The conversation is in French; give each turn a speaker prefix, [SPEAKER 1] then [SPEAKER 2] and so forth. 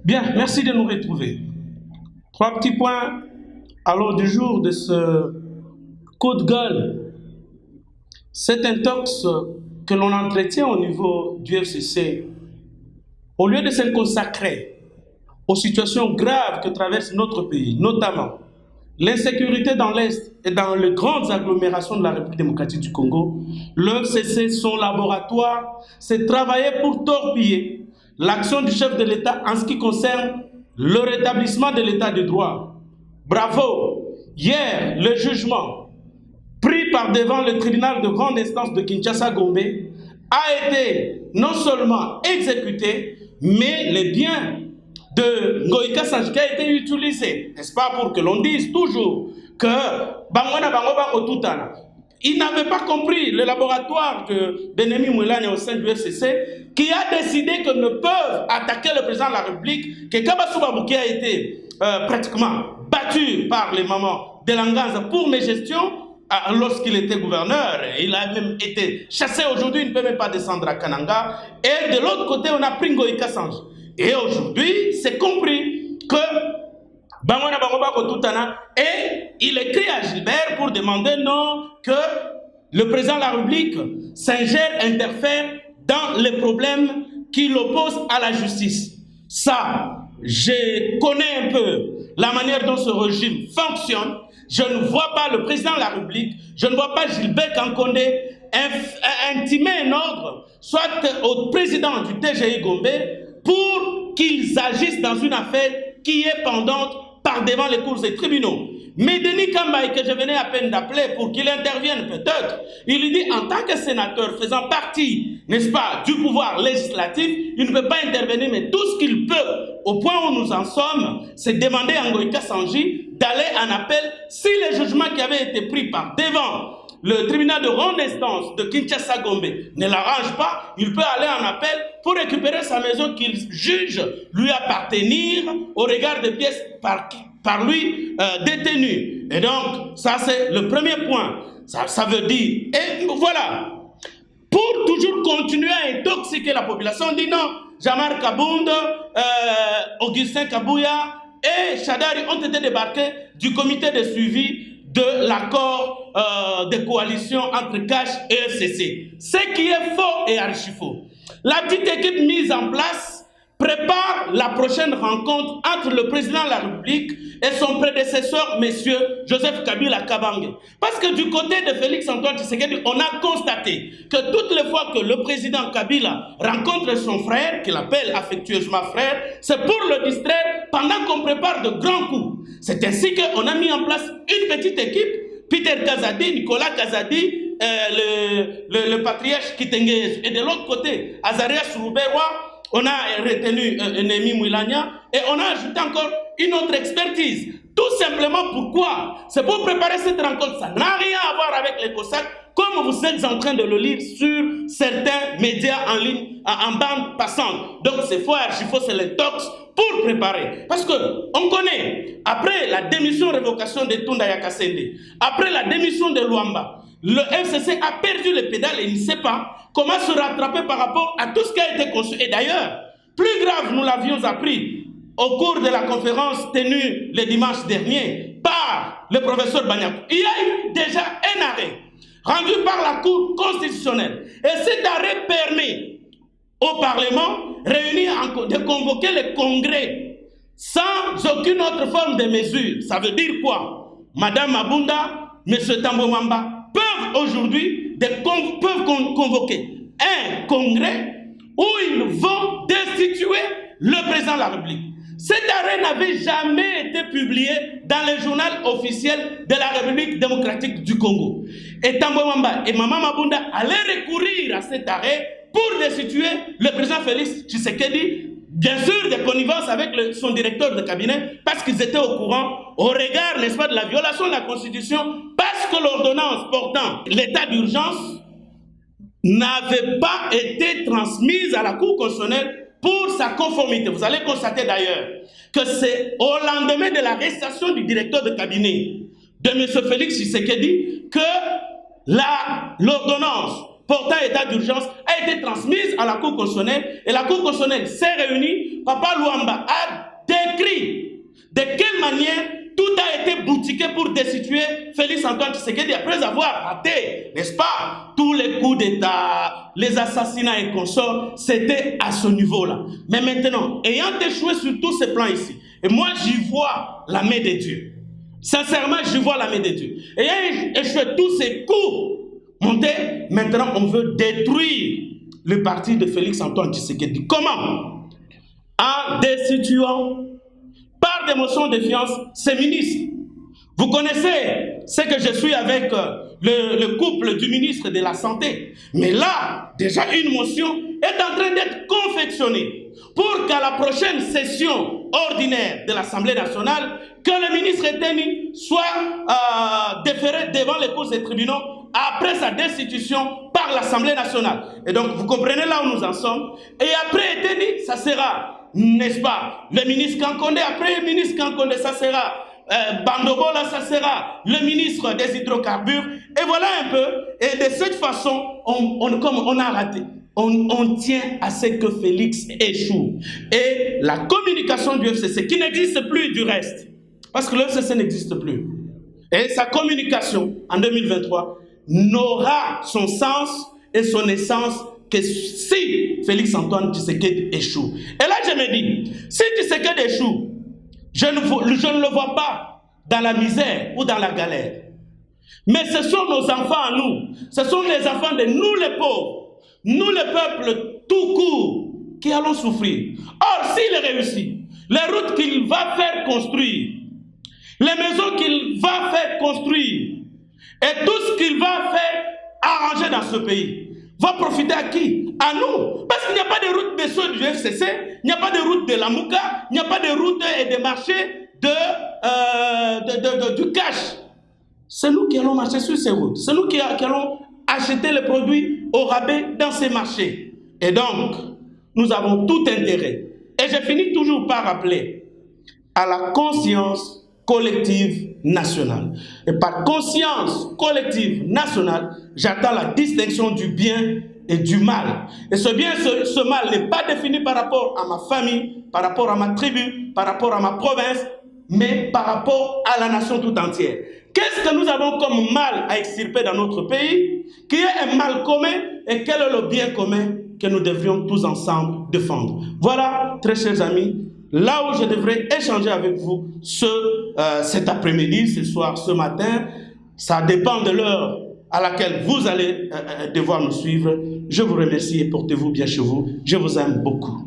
[SPEAKER 1] Bien, merci de nous retrouver. Trois petits points à l'ordre du jour de ce coup de gueule. Cet intox que l'on entretient au niveau du FCC, au lieu de se consacrer aux situations graves que traverse notre pays, notamment l'insécurité dans l'Est et dans les grandes agglomérations de la République démocratique du Congo, le FCC, son laboratoire, c'est travailler pour torpiller l'action du chef de l'État en ce qui concerne le rétablissement de l'État de droit. Bravo! Hier, le jugement pris par devant le tribunal de grande instance de Kinshasa-Gombe a été non seulement exécuté, mais les biens de Ngoïka Sanji qui a été utilisé, n'est-ce pas, pour que l'on dise toujours que Bangwana Bangoba Otutana, ils n'avaient pas compris le laboratoire de Nemi Moulania au sein du FCC qui a décidé qu'ils ne peuvent attaquer le président de la République, que Kabasouba Bouki a été pratiquement battu par les mamans de Langaza pour mes gestions lorsqu'il était gouverneur. Il a même été chassé aujourd'hui, il ne peut même pas descendre à Kananga. Et de l'autre côté, on a pris Ngoïka Sanji. Et aujourd'hui, c'est compris que Bangwana Bangoba Kotutana, et il écrit à Gilbert pour demander non, que le président de la République s'ingère, interfère dans les problèmes qui l'opposent à la justice. Ça, je connais un peu la manière dont ce régime fonctionne. Je ne vois pas le président de la République, je ne vois pas Gilbert Kankondé intimer un ordre, soit au président du TGI Gombe, pour qu'ils agissent dans une affaire qui est pendante par devant les cours et tribunaux. Mais Denis Kambaye, que je venais à peine d'appeler pour qu'il intervienne peut-être, il lui dit en tant que sénateur faisant partie, n'est-ce pas, du pouvoir législatif, il ne peut pas intervenir, mais tout ce qu'il peut, au point où nous en sommes, c'est demander à Ngoïka Sanji d'aller en appel si les jugements qui avaient été pris par devant le tribunal de grande instance de Kinshasa-Gombe ne l'arrange pas, il peut aller en appel pour récupérer sa maison qu'il juge lui appartenir au regard des pièces par lui détenues. Et donc, ça c'est le premier point. Ça veut dire, et voilà, pour toujours continuer à intoxiquer la population, on dit non, Jamar Kabound, Augustin Kabouya et Chadari ont été débarqués du comité de suivi de l'accord de coalition entre Cash et FCC. Ce qui est faux et archi faux. La petite équipe mise en place prépare la prochaine rencontre entre le président de la République et son prédécesseur, monsieur Joseph Kabila Kabange. Parce que du côté de Félix Antoine Tshisekedi, on a constaté que toutes les fois que le président Kabila rencontre son frère, qu'il appelle affectueusement frère, c'est pour le distraire pendant qu'on prépare de grands coups. C'est ainsi qu'on a mis en place une petite équipe, Peter Kazadi, Nicolas Kazadi, le patriarche Kitengez, et de l'autre côté, Azarias Rouberwa, on a retenu Nemi Moulania et on a ajouté encore une autre expertise. Tout simplement pourquoi? C'est pour préparer cette rencontre. Ça n'a rien à voir avec les Cosaques, comme vous êtes en train de le lire sur certains médias en ligne, en bande passante. Donc c'est faux, archi-faux, c'est l'intox pour préparer. Parce qu'on connaît, après la démission révocation de Tunda Yakasende, après la démission de Luamba, le FCC a perdu les pédales et il ne sait pas comment se rattraper par rapport à tout ce qui a été conçu. Et d'ailleurs, plus grave, nous l'avions appris au cours de la conférence tenue le dimanche dernier par le professeur Banyakou. Il y a eu déjà un arrêt rendu par la Cour constitutionnelle. Et cet arrêt permet au Parlement réuni de convoquer le Congrès sans aucune autre forme de mesure. Ça veut dire quoi? Madame Mabunda, M. Tambomamba peuvent aujourd'hui convoquer un congrès où ils vont destituer le président de la République. Cet arrêt n'avait jamais été publié dans le journal officiel de la République démocratique du Congo. Et Tambomamba et Maman Mabunda allaient recourir à cet arrêt pour destituer le président Félix Tshisekedi, bien sûr de connivence avec son directeur de cabinet, parce qu'ils étaient au courant, au regard, n'est-ce pas, de la violation de la Constitution, parce que l'ordonnance portant l'état d'urgence n'avait pas été transmise à la Cour constitutionnelle pour sa conformité. Vous allez constater d'ailleurs que c'est au lendemain de l'arrestation du directeur de cabinet de M. Félix Tshisekedi que l'ordonnance portant état d'urgence a été transmise à la Cour constitutionnelle et la Cour constitutionnelle s'est réunie. Papa Luamba a décrit de quelle manière tout a été boutiqué pour destituer Félix Antoine Tshisekedi après avoir raté, n'est-ce pas, tous les coups d'État, les assassinats et consorts, c'était à ce niveau-là. Mais maintenant, ayant échoué sur tous ces plans ici, et moi j'y vois la main de Dieu. Sincèrement, j'y vois la main de Dieu. Ayant échoué tous ces coups montés, maintenant on veut détruire le parti de Félix Antoine Tshisekedi. Comment? En destituant par des motions de défiance ces ministres. Vous connaissez ce que je suis avec le couple du ministre de la Santé. Mais là, déjà une motion est en train d'être confectionnée pour qu'à la prochaine session ordinaire de l'Assemblée nationale, que le ministre Eteni soit déféré devant les cours des tribunaux après sa destitution par l'Assemblée nationale. Et donc, vous comprenez là où nous en sommes. Et après Eteni, ça sera, n'est-ce pas, le ministre Kankonde, après le ministre Kankonde, ça sera Bandobola, ça sera le ministre des hydrocarbures. Et voilà un peu. Et de cette façon, comme on a raté, on tient à ce que Félix échoue. Et la communication du FCC, qui n'existe plus du reste, parce que le FCC n'existe plus, et sa communication en 2023 n'aura son sens et son essence que si Félix Antoine Tshisekedi échoue. Et là, je me dis, si Tshisekedi échoue, je ne le vois pas dans la misère ou dans la galère. Mais ce sont nos enfants à nous. Ce sont les enfants de nous les pauvres, nous le peuple tout court, qui allons souffrir. Or, s'il réussit, les routes qu'il va faire construire, les maisons qu'il va faire construire, et tout ce qu'il va faire arranger dans ce pays, va profiter à qui? À nous. Parce qu'il n'y a pas de route de ceux du FCC, il n'y a pas de route de la Mouka, il n'y a pas de route et de marché du cash. C'est nous qui allons marcher sur ces routes. C'est nous qui allons acheter les produits au rabais dans ces marchés. Et donc, nous avons tout intérêt. Et je finis toujours par rappeler à la conscience collective nationale. Et par conscience collective nationale, j'attends la distinction du bien et du mal. Et ce bien, ce mal n'est pas défini par rapport à ma famille, par rapport à ma tribu, par rapport à ma province, mais par rapport à la nation tout entière. Qu'est-ce que nous avons comme mal à extirper dans notre pays, qui est un mal commun, et quel est le bien commun que nous devrions tous ensemble défendre? Voilà, très chers amis, là où je devrais échanger avec vous cet après-midi, ce soir, ce matin. Ça dépend de l'heure à laquelle vous allez devoir nous suivre. Je vous remercie et portez-vous bien chez vous. Je vous aime beaucoup.